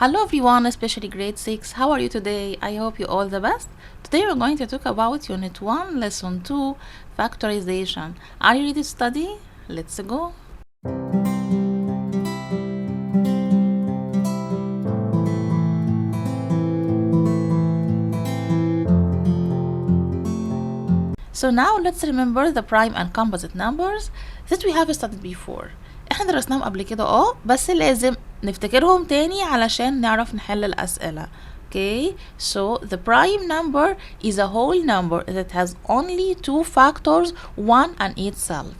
Hello everyone, especially grade 6. How are you today? I hope you all the best. Today we're going to talk about Unit 1, Lesson 2, Factorization. Are you ready to study? Let's go. So now let's remember the prime and composite numbers that we have studied before. احنا درسناهم قبل كده بس لازم نفتكرهم تاني علشان نعرف نحل الأسئلة. Okay, so the prime number is a whole number that has only two factors, one and itself.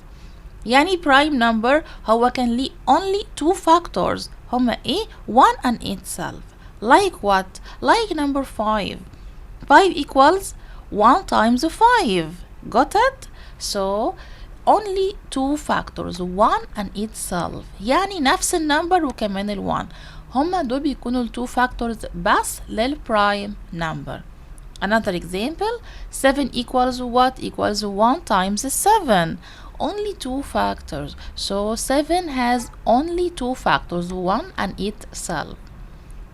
يعني prime number هو كان ليه only two factors هما ايه؟ one and itself. Like what? Like number 5. 5 equals 1 times 5. Got it? So only two factors, one and itself. يعني نفس النمبر وكمان ال1. هما دول بيكونوا ال2 factors بس للprime number. Another example, 7 equals what? Equals 1 times 7. Only two factors. So 7 has only two factors, one and itself.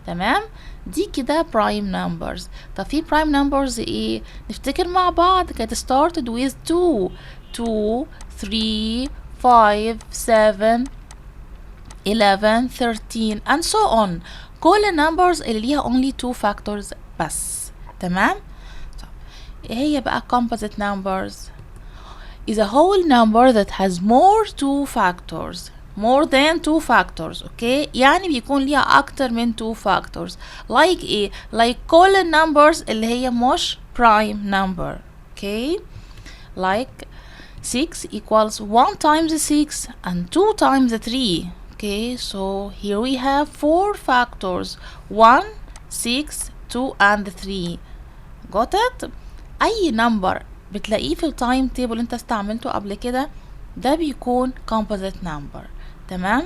تمام؟ دي كده prime numbers. طب في prime numbers ايه؟ نفتكر مع بعض كانت started with 2 3 5 7 11 13 and so on. كل numbers اللي ليها only two factors بس. تمام؟ طب ايه هي بقى composite numbers؟ is a whole number that has more than two factors. okay, يعني بيكون ليها أكتر من two factors. like ايه؟ like كل النمبرز اللي هي مش prime number. okay, like 6 equals 1 times 6 and 2 times 3. okay, so here we have 4 factors, 1 6 2 and 3. got it؟ أي number بتلاقيه في التايم تيبل انت استعملته قبل كده ده بيكون composite number. تمام؟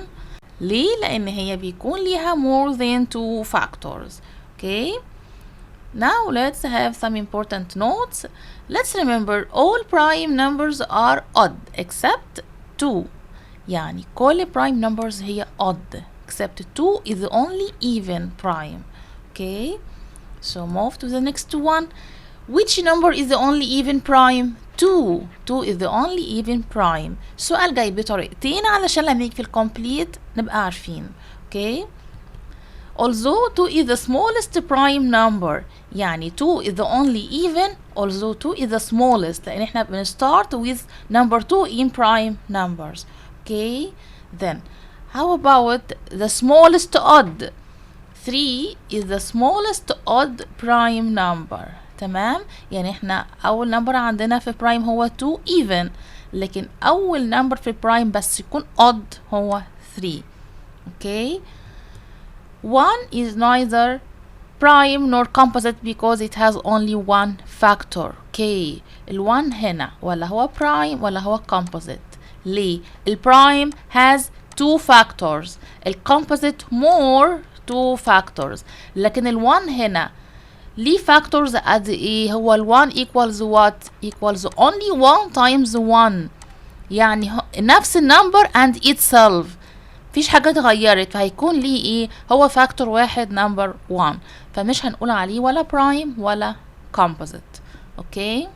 ليه؟ لأن هي بيكون ليها more than two factors. okay, now let's have some important notes. Let's remember all prime numbers are odd except 2. يعني كل prime numbers هي odd except 2 is the only even prime. okay, so move to the next one. Which number is the only even prime? 2. 2 is the only even prime. السؤال جاي بطريقتين علشان لما يجي في الكومبليت نبقى عارفين. okay, although 2 is the smallest prime number. يعني 2 is the only even although 2 is the smallest لأن احنا بنstart with number 2 in prime numbers. okay, then how about the smallest odd? 3 is the smallest odd prime number. تمام؟ يعني احنا اول نمبر عندنا في برايم هو 2 even لكن اول نمبر في برايم بس يكون odd هو 3. okay, 1 is neither prime nor composite because it has only one factor. okay, ال1 هنا ولا هو prime ولا هو composite. ليه؟ البرايم has two factors, الcomposite more two factors لكن ال1 هنا ليه factors قد ايه؟ هو ال1 equals what? equals only 1 times 1 يعني نفس النمبر and itself مفيش حاجة اتغيرت فهيكون ليه ايه؟ هو factor واحد number 1 فمش هنقول عليه ولا prime ولا composite. okay,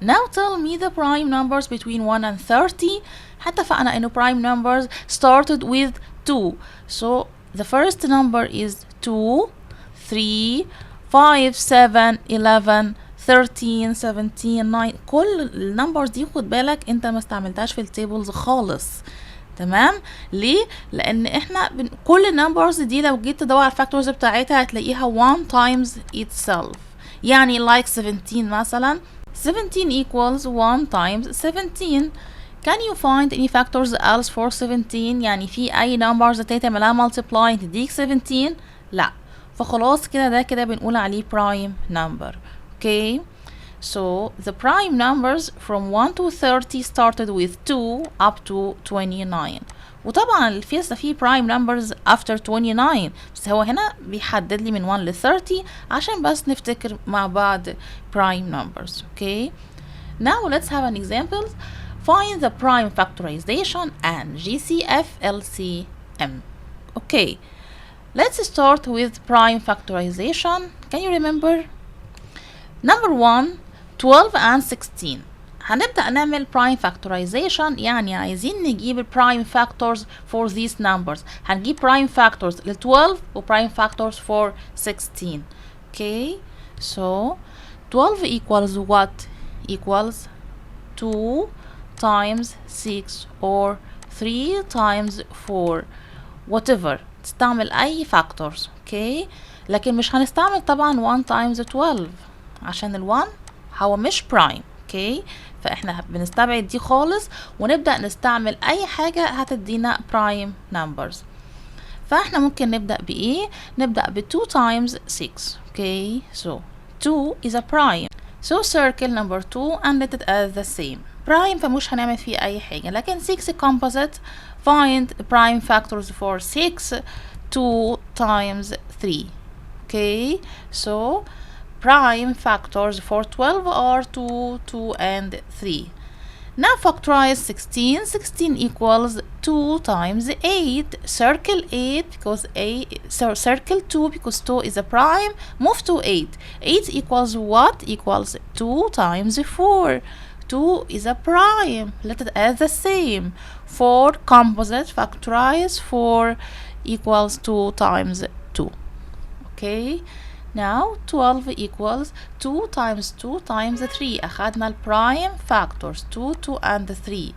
now tell me the prime numbers between 1 and 30. حتى اتفقنا انه prime numbers started with 2. so the first number is 2 3 5 7 11 13 17 9. كل النمبرز دي خد بالك انت ما استعملتهاش في التيبلز خالص. تمام؟ ليه؟ لان احنا كل النمبرز دي لو جيت تدور على الفاكتورز بتاعتها هتلاقيها 1 times itself. يعني like 17 مثلا 17 equals 1 times 17. Can you find any factors else for 17؟ يعني في اي numbers تعملها multiply تديك 17؟ لا. فخلاص كده ده كده بنقول عليه prime number. okay, so the prime numbers from 1 to 30 started with 2 up to 29. وطبعا في prime numbers after 29 بس هو هنا بيحدد لي من 1 ل 30 عشان بس نفتكر مع بعض prime numbers. okay, now let's have an example. Find the prime factorization and GCF LCM. okay, Let's start with prime factorization. Can you remember? Number 1 12 and 16. هنبدأ نعمل prime factorization، يعني عايزين نجيب prime factors for these numbers. هنجيب prime factors ل 12 و prime factors for 16. Okay, so 12 equals what? Equals 2 times 6 or 3 times 4 whatever. تستعمل أي factors. Okay, لكن مش هنستعمل طبعا 1 times 12 عشان ال 1 هو مش prime. اوكي، فاحنا بنستبعد دي خالص ونبدأ نستعمل اي حاجة هتدينا prime numbers. فاحنا ممكن نبدأ بايه؟ نبدأ ب 2 times 6. اوكي، so 2 is a prime, so circle number 2 and let it as the same. prime فمش هنعمل فيه اي حاجة، لكن 6 composite. find prime factors for 6. 2 times 3. okay, so prime factors for 12 are 2, 2 and 3. Now factorize 16. 16 equals 2 times 8. Circle 8 because circle 2 because 2 is a prime. Move to 8. 8 equals what? Equals 2 times 4. 2 is a prime. Let it as the same. 4 composite. Factorize 4 equals 2 times 2. Okay. Now 12 equals 2 times 2 times 3. أخدنا prime factors 2, 2 and 3.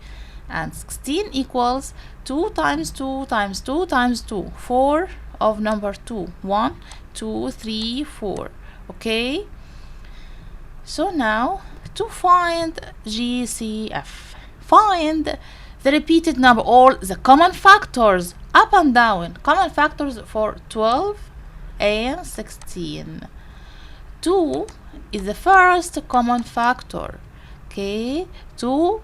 And 16 equals 2 times 2 times 2 times 2. 4 of number 2. 1, 2, 3, 4. Okay. So now to find GCF, find the repeated number or the common factors up and down. Common factors for 12 and 16. 2 is the first common factor. Okay, 2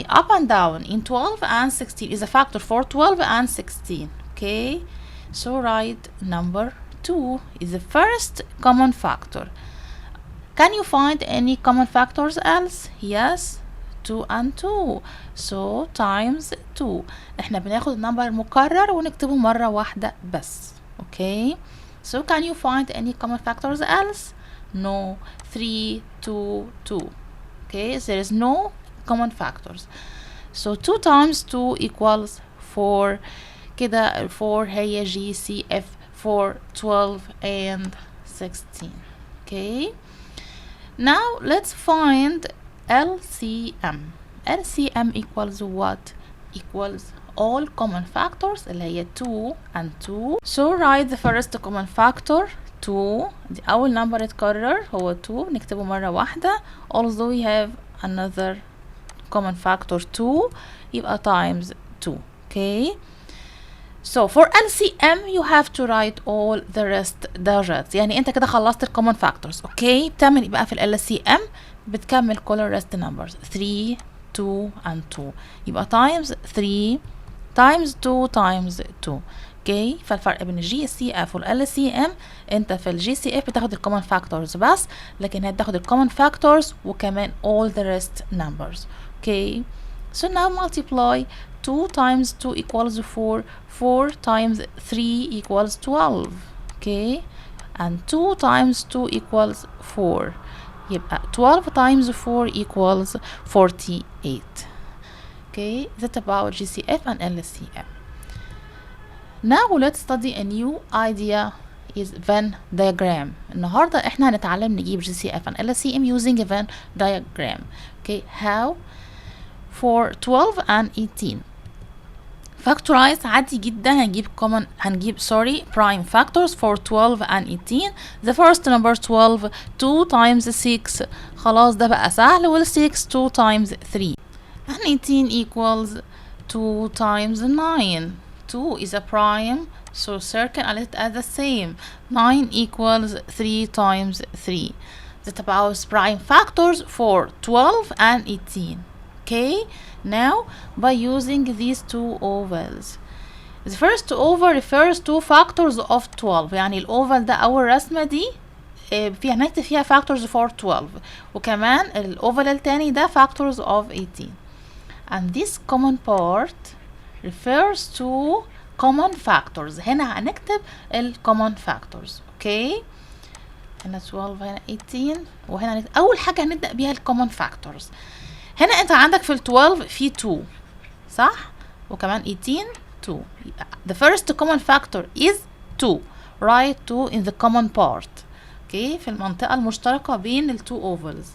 up and down in 12 and 16 is a factor for 12 and 16. Okay, so write number 2 is the first common factor. Can you find any common factors else? Yes, 2 and 2. So times 2. احنا بناخد number مكرر ونكتبه مرة واحدة بس. Okay. So can you find any common factors else? No. 3, 2, 2. Okay, there is no common factors. So 2 times 2 equals 4. كده 4 هي GCF for 12 and 16. Okay. Now let's find LCM. LCM equals what? Equals all common factors اللي هي 2 and 2. So write the first common factor 2. دي أول number يتكرر هو 2 نكتبه مرة واحدة. Also we have another common factor 2 يبقى times 2. Okay. So for LCM you have to write all the rest digits. يعني انت كده خلصت ال common factors. Okay. بتعمل ايه بقى في ال LCM؟ بتكمل كل ال rest numbers 3 2 and 2 يبقى times 3 times 2 times 2. اوكي، فالفرق بين الجي سي اف والال سي ام، انت في الجي سي اف بتاخد الكومن فاكتورز بس، لكن هي بتاخد الكومن فاكتورز وكمان all the rest numbers. اوكي، so now multiply 2 times 2 equals 4. 4 times 3 equals 12. اوكي، and 2 times 2 equals 4. يبقى 12 times 4 equals 48. Okay, that's about GCF and LCM. Now let's study a new idea is Venn diagram. النهاردة احنا هنتعلم نجيب GCF and LCM using a Venn diagram. Okay, how? For 12 and 18. Factorize عادي جدا هنجيب prime factors for 12 and 18. The first number 12 2 times 6 خلاص ده بقى سهل، وال 6 2 times 3 and 18 equals 2 times 9. 2 is a prime, so circle and let it as the same. 9 equals 3 times 3. That about prime factors for 12 and 18. Okay, now by using these two ovals. The first oval refers to factors of 12. يعني الأوفال ده أول رسمة دي فيها هنكتب فيها factors for 12، وكمان الأوفال التاني ده factors of 18. And this common part refers to common factors. هنا هنكتب ال common factors. اوكي، هنا 12 هنا 18 وهنا اول حاجه هنبدا بيها ال common factors. هنا انت عندك في ال 12 في 2 صح، وكمان 18 2. The first common factor is 2. Write 2 in the common part. اوكي، في المنطقه المشتركه بين ال two ovals.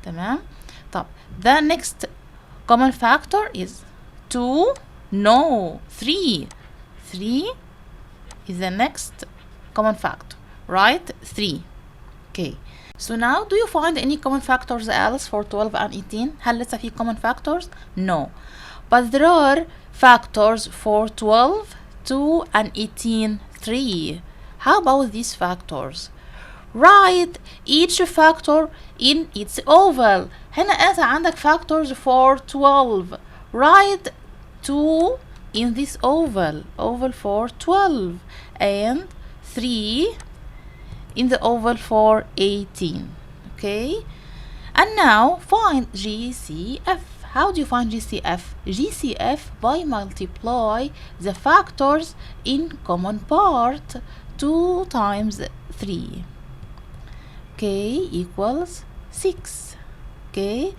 تمام. طب the next common factor is 2 no 3. 3 is the next common factor. Write 3. Okay. So now do you find any common factors else for 12 and 18? هل لسه في common factors? No. But there are factors for 12, 2 and 18, 3. How about these factors? Write each factor in its oval. هنا أنت عندك factors for 12. Write 2 in this oval. Oval for 12. And 3 in the oval for 18. Okay? And now find GCF. How do you find GCF? GCF by multiply the factors in common part 2 times 3. Okay, equals 6. Okay,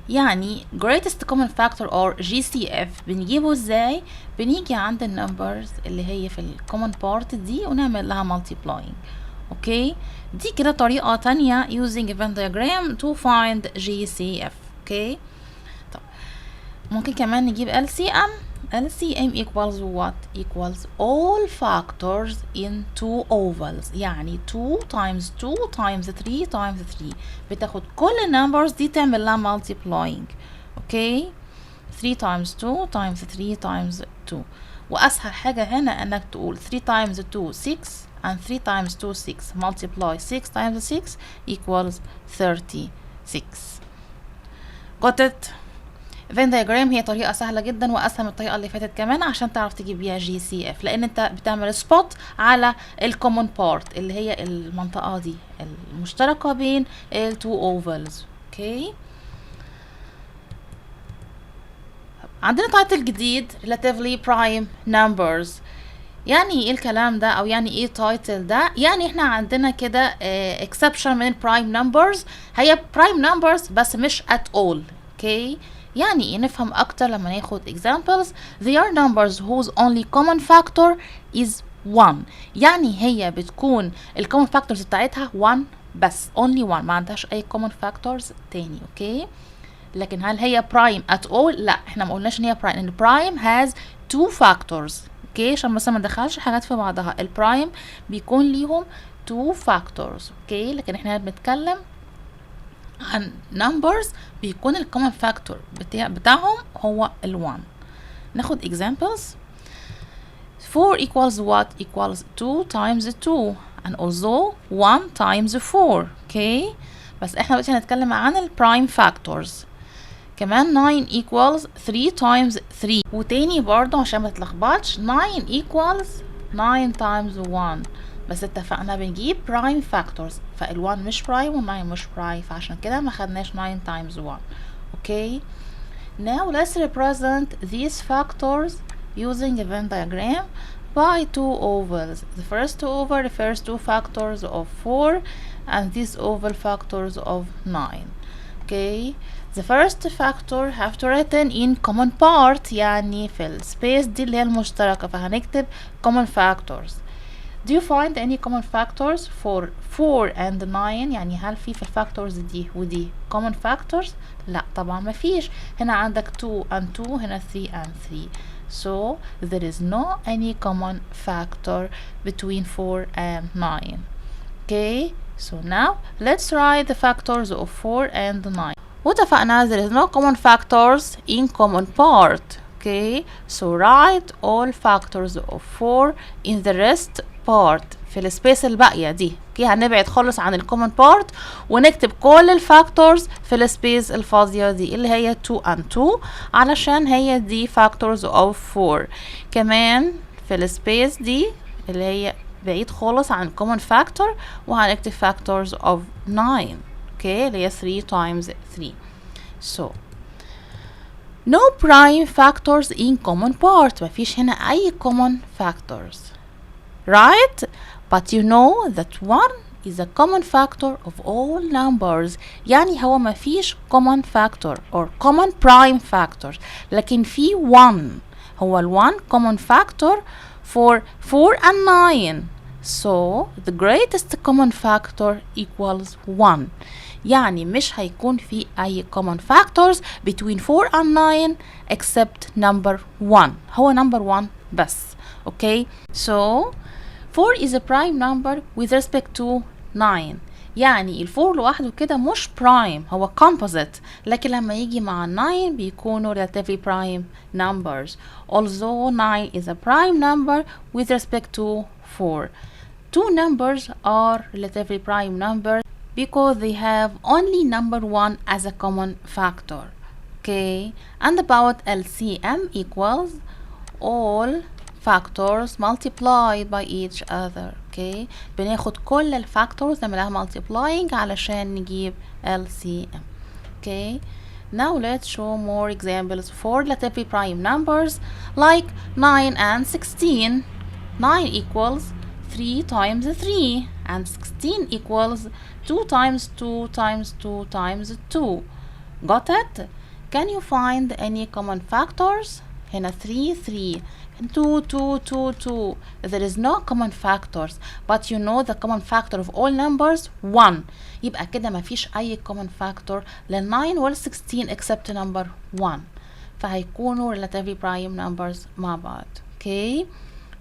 يعني greatest common factor or GCF بنجيبه ازاي؟ بنيجي عند النمبرز اللي هي في ال common part دي ونعمل لها multiplying. اوكي، دي كده طريقة تانية using a Venn diagram to find GCF. اوكي، طب ممكن كمان نجيب LCM. LCM equals what? Equals all factors in two ovals. يعني 2 times 2 times 3 times 3. بتاخد كل numbers دي تعمل لها multiplying. اوكي، 3 times 2 times 3 times 2. وأسهل حاجة هنا إنك تقول 3 times 2 6 and 3 times 2 6. Multiply 6 times 6 equals 36. Got it? Venn diagram هي طريقة سهلة جدا وأسهل من الطريقة اللي فاتت كمان عشان تعرف تجيب بيها GCF، لأن أنت بتعمل سبوت على ال common part اللي هي المنطقة دي المشتركة بين ال two ovals. اوكي، عندنا تايتل جديد relatively prime numbers. يعني ايه الكلام ده او يعني ايه تايتل ده؟ يعني احنا عندنا كده exception من prime numbers. هي prime numbers بس مش at all. اوكي، يعني ايه؟ نفهم اكتر لما ناخد examples. They are numbers whose only common factor is 1. يعني هي بتكون ال common factors بتاعتها 1 بس، only 1، ما عندهاش اي common factors تاني. اوكي، لكن هل هي prime at all؟ لا، احنا ما قلناش ان هي prime، ان prime has 2 factors. اوكي، عشان مثلا ما ندخلش حاجات في بعضها. البرايم بيكون ليهم 2 factors. اوكي، لكن احنا بنتكلم عن numbers بيكون ال common factor بتاعهم هو ال 1. ناخد examples. 4 equals what? Equals 2 times 2 and also 1 times 4. اوكي، بس احنا دلوقتي هنتكلم عن ال prime factors. كمان 9 equals 3 times 3. وتاني برضه عشان ما تتلخبطش 9 equals 9 times 1. بس اتفقنا بنجيب prime factors، فال1 مش prime وال9 مش prime، فعشان كده ما خدناش 9 times 1. اوكي، now let's represent these factors using a Venn diagram by two ovals. The first oval refers to factors of 4 and this oval factors of 9. Okay, the first factor have to written in common part، يعني في السبيس دي اللي هي المشتركة، فهنكتب common factors. Do you find any common factors for 4 and 9؟ يعني هل في الفاكتورز دي ودي common factors؟ لا طبعا ما فيش. هنا عندك 2 and 2، هنا 3 and 3. So there is no any common factor between 4 and 9. Okay, so now let's write the factors of 4 and 9. واتفقنا there is no common factors in common part. Okay, so write all factors of 4 in the rest part في السبيس الباقية دي. اوكي، هنبعد خالص عن الكومن بارت ونكتب كل الفاكتورز في السبيس الفاضية دي اللي هي 2 and 2 علشان هي دي factors of 4. كمان في السبيس دي اللي هي بعيد خالص عن common factor وهنكتب factors of 9. اوكي، اللي هي 3 times 3. So No prime factors in common part. مفيش هنا أي common factors. Right? But you know that 1 is a common factor of all numbers. يعني هو مفيش common factor or common prime factor. لكن في 1. هو ال 1 common factor for 4 and 9. So the greatest common factor equals 1. يعني مش هيكون في أي common factors between 4 and 9 except number 1. هو number 1 بس. Okay? So 4 is a prime number with respect to 9. يعني ال 4 لوحده كده مش prime، هو composite. لكن لما يجي مع 9 بيكونوا relatively prime numbers. Although 9 is a prime number with respect to 4. Two numbers are relatively prime numbers because they have only number 1 as a common factor. Okay? And about LCM equals all factors multiplied by each other. Okay? بناخد كل الفاكتورز نعملها multiplying علشان نجيب LCM. Okay? Now let's show more examples for relatively prime numbers like 9 and 16. 9 equals 3 times 3 and 16 equals 2 times 2 times 2 times 2. Got it? Can you find any common factors? هنا 3 3 2 2 2 2. There is no common factors, but you know the common factor of all numbers 1. يبقى كده مفيش أي common factor لل 9 وال 16 except number 1. فهيكونوا relatively prime numbers مع بعض. Okay?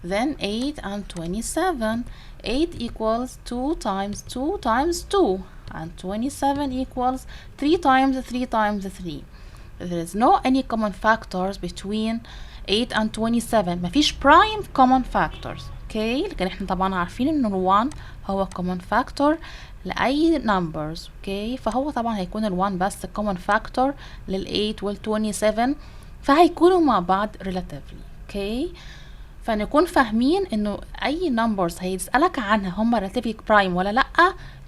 Then 8 and 27. 8 equals 2 times 2 times 2 and 27 equals 3 times 3 times 3. There is no any common factors between 8 and 27. مفيش prime common factors. Okay? لكن احنا طبعا عارفين ان ال 1 هو common factor لأي numbers. Okay? فهو طبعا هيكون ال 1 بس common factor لل 8 وال 27 فهيكونوا مع بعض relatively. Okay? فنكون فاهمين انه اي numbers هيسألك عنها هم relatively prime ولا لأ،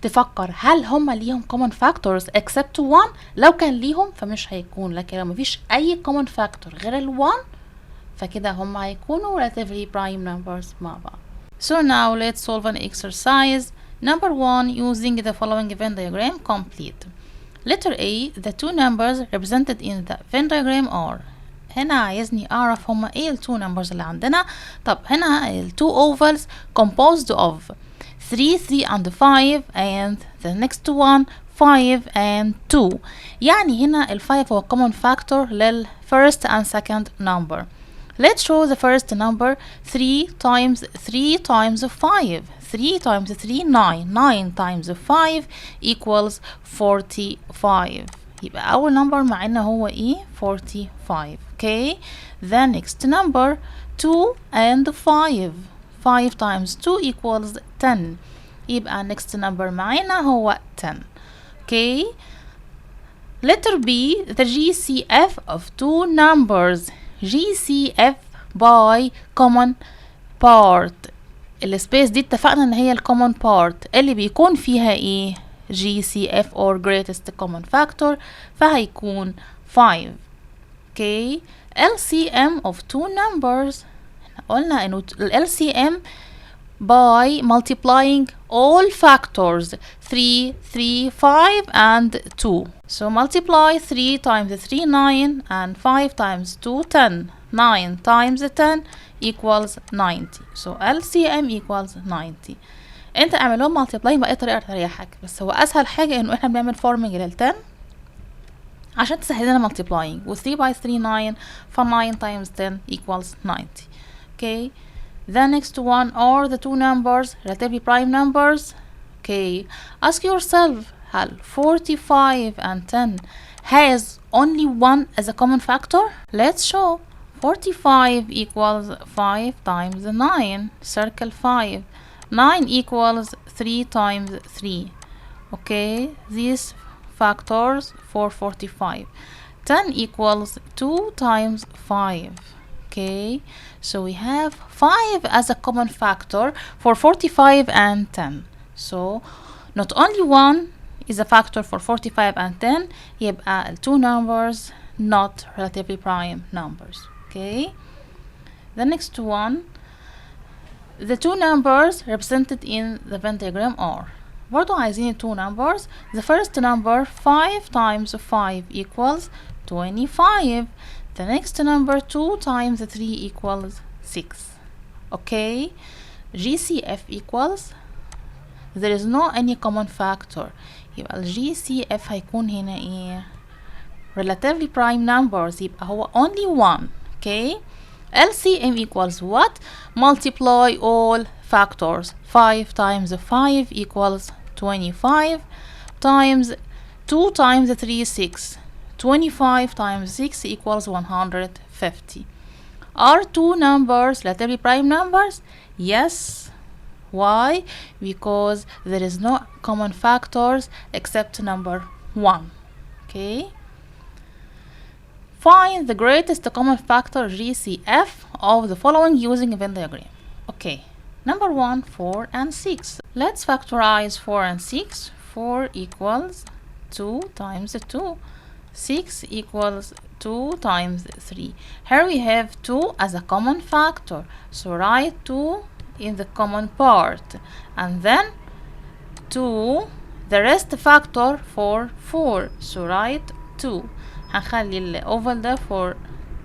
تفكر هل هم ليهم common factors except 1. لو كان ليهم فمش هيكون، لكن لو مفيش اي common factor غير ال 1 فكده هم هيكونوا relatively prime numbers مع بعض. So now let's solve an exercise. Number 1, using the following Venn diagram, complete. Letter A, the two numbers represented in the Venn diagram are. هنا عايزني اعرف هما ايه ال two numbers اللي عندنا. طب هنا ال two ovals composed of 3 3 and 5 and the next one 5 and 2. يعني هنا ال 5 هو common factor لل first and second number. Let's show the first number 3 times 3 times 5. 3 times 3 9. 9 times 5 equals 45. يبقى أول number معنا هو إيه؟ 45. Okay. The next number 2 and 5. 5 times 2 equals 10. يبقى next number معنا هو 10. Okay. Letter B, the GCF of two numbers. GCF by common part. السبيس دي اتفقنا ان هي الcommon part اللي بيكون فيها ايه؟ GCF or greatest common factor فهيكون 5. Okay. LCM of two numbers. قلنا انه LCM by multiplying all factors 3 3 5 and 2. So multiply 3 times 3 9 and 5 times 2 10. 9 times 10 equals 90. So LCM equals 90. انت اعملهم multiplying بأي طريقة تريحك، بس هو اسهل حاجة انه احنا بنعمل forming لل 10 عشان تسهل لنا multiplying. و 3 by 3 9 ف 9 times 10 equals 90. Okay. The next one are the two numbers relatively prime numbers. Okay. Ask yourself, هل 45 and 10 has only one as a common factor? Let's show. 45 equals 5 times 9. Circle 5. 9 equals 3 times 3. Okay. These factors for 45. 10 equals 2 times 5. Okay, so we have 5 as a common factor for 45 and 10. So not only 1 is a factor for 45 and 10, يبقى two numbers not relatively prime numbers. Okay, the next one, the two numbers represented in the Venn diagram are برضو عايزين two numbers. The first number 5 times 5 equals 25. The next number 2 times 3 equals 6. Okay, GCF equals, there is no any common factor، يبقى ال GCF هيكون هنا ايه؟ relatively prime numbers، يبقى هو only one. Okay, LCM equals what? Multiply all factors. 5 times 5 equals 25 times 2 times 3 6. 25 times 6 equals 150. Are two numbers relatively prime numbers? Yes. Why? Because there is no common factors except number 1. Okay, find the greatest common factor GCF of the following using a Venn diagram. Okay, number 1, 4 and 6. Let's factorize 4 and 6. 4 equals 2 times 2. 6 equals 2 times 3. Here we have 2 as a common factor, so write 2 in the common part, and then 2 the rest factor for 4, so write 2. هنخلي ال oval ده for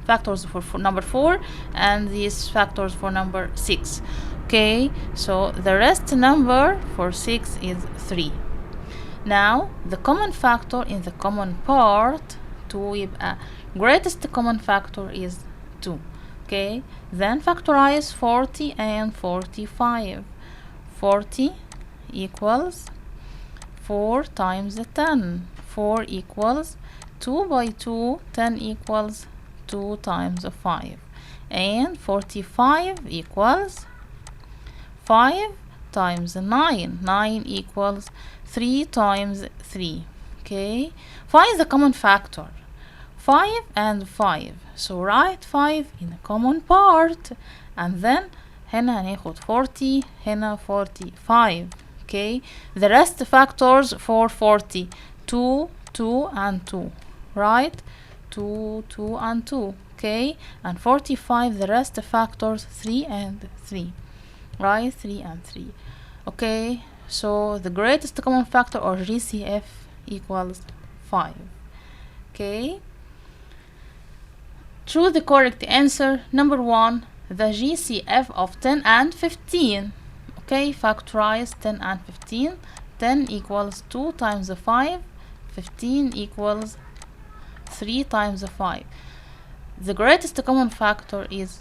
factors for number 4 and these factors for number 6. Okay, so the rest number for 6 is 3. Now the common factor in the common part 2 يبقى greatest common factor is 2. Okay, then factorize 40 and 45. 40 equals 4 times 10. 4 equals 2 by 2. 10 equals 2 times 5. And 45 equals 5 times 9. 9 equals 3 times 3. Okay, find the common factor. 5 and 5, so write 5 in a common part, and then هنا هناخد 40 هنا 45. Okay, the rest factors for 40 2 2 and 2, right? 2 2 and 2. Okay, and 45 the rest factors 3 and 3, right? 3 and 3. Okay, so the greatest common factor or GCF equals 5. Okay, choose the correct answer. Number 1, the GCF of 10 and 15. Okay, factorize 10 and 15. 10 equals 2 times 5. 15 equals 3 times 5. The greatest common factor is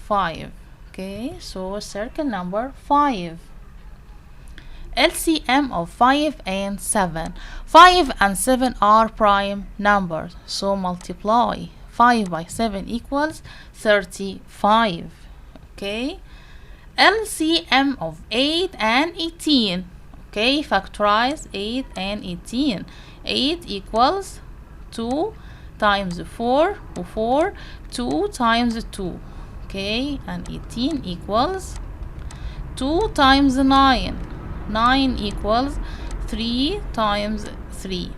5. Okay, so circle number 5. LCM of 5 and 7. 5 and 7 are prime numbers, so multiply 5 by 7 equals 35. Okay, LCM of 8 and 18. Okay, factorize 8 and 18. 8 equals 2 times 4, 4, 2 times 2. Okay, and 18 equals 2 times 9. 9 equals 3 times 3.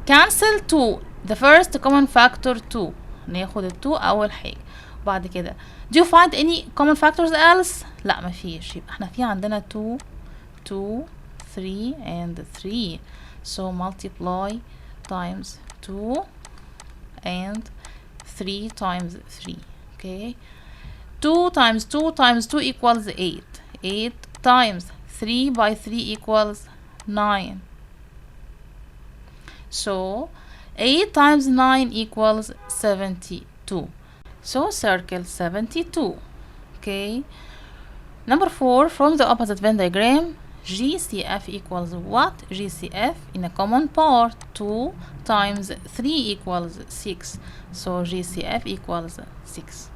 Cancel 2. The first common factor 2. ناخد ال 2 أول حاجة. وبعد كده do you find any common factors else؟ لا مفيش. يبقى احنا في عندنا 2 2 3 and 3. So multiply times 2 and 3 times 3. Okay, 2 times 2 times 2 equals 8. 8 times 3 by 3 equals 9. So 8 times 9 equals 72. So circle 72. Okay, number 4, from the opposite Venn diagram, GCF equals what? GCF in a common part 2 times 3 equals 6. So GCF equals 6.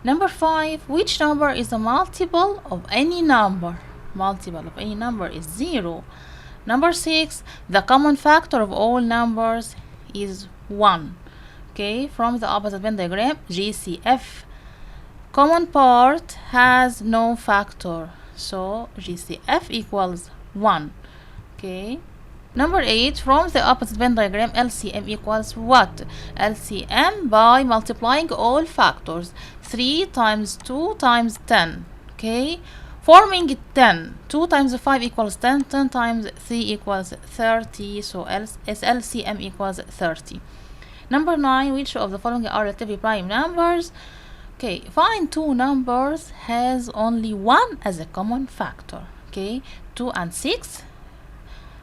Number 5, which number is a multiple of any number? Multiple of any number is 0. Number 6, the common factor of all numbers is 1. Okay, from the opposite Venn diagram, GCF common part has no factor, so GCF equals 1. Okay, Number 8, from the opposite Venn diagram, LCM equals what? LCM by multiplying all factors. 3 times 2 times 10, okay? Forming 10. 2 times 5 equals 10, 10 times 3 equals 30, so LCM equals 30. Number 9, which of the following are relatively prime numbers? Okay, find two numbers has only 1 as a common factor, okay? 2 and 6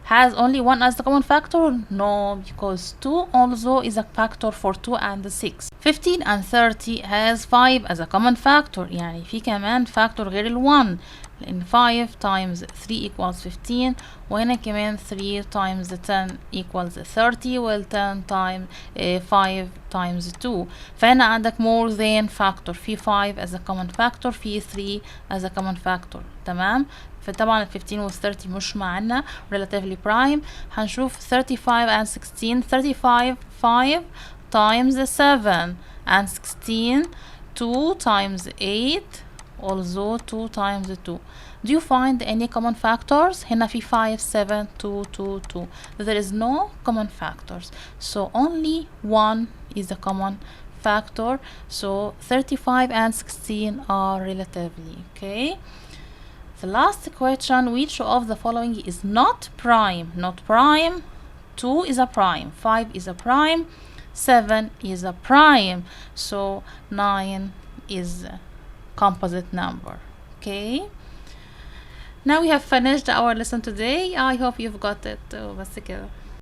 has only 1 as the common factor? No, because 2 also is a factor for 2 and 6. 15 and 30 has 5 as a common factor، يعني في كمان factor غير ال 1، لأن 5 times 3 equals 15، وهنا كمان 3 times 10 equals 30، وال 10 times 5 times 2. فهنا عندك more than factor، في 5 as a common factor، في 3 as a common factor، تمام؟ فطبعا ال 15 وال 30 مش معانا relatively prime. هنشوف 35 and 16. 35 5 times 7 and 16 2 times 8 also 2 times 2. Do you find any common factors? هنا في 5 7 2 2 2. There is no common factors, so only 1 is a common factor, so 35 and 16 are relatively, okay? The last question, which of the following is not prime? Not prime. 2 is a prime, 5 is a prime, 7 is a prime, so 9 is a composite number, okay? Now we have finished our lesson today. I hope you've got it. بس كده.